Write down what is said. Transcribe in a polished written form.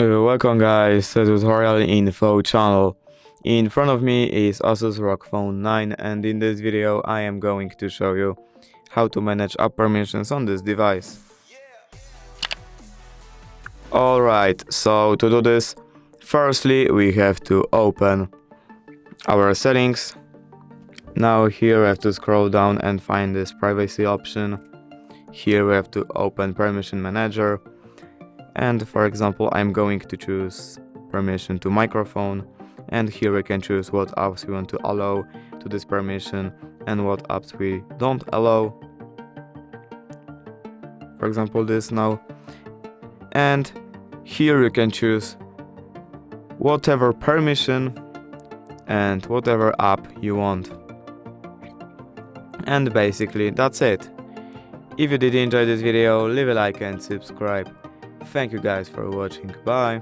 Welcome guys to the tutorial info channel. In front of me is ASUS ROG Phone 9 and in this video I am going to show you how to manage app permissions on this device. Alright, so to do this, firstly we have to open our settings. Now here we have to scroll down and find this privacy option. Here we have to open permission manager. And for example, I'm going to choose permission to microphone, and here we can choose what apps we want to allow to this permission and what apps we don't allow. For example, this now. And here you can choose whatever permission and whatever app you want. And basically that's it. If you did enjoy this video, leave a like and subscribe. Thank you guys for watching. Bye.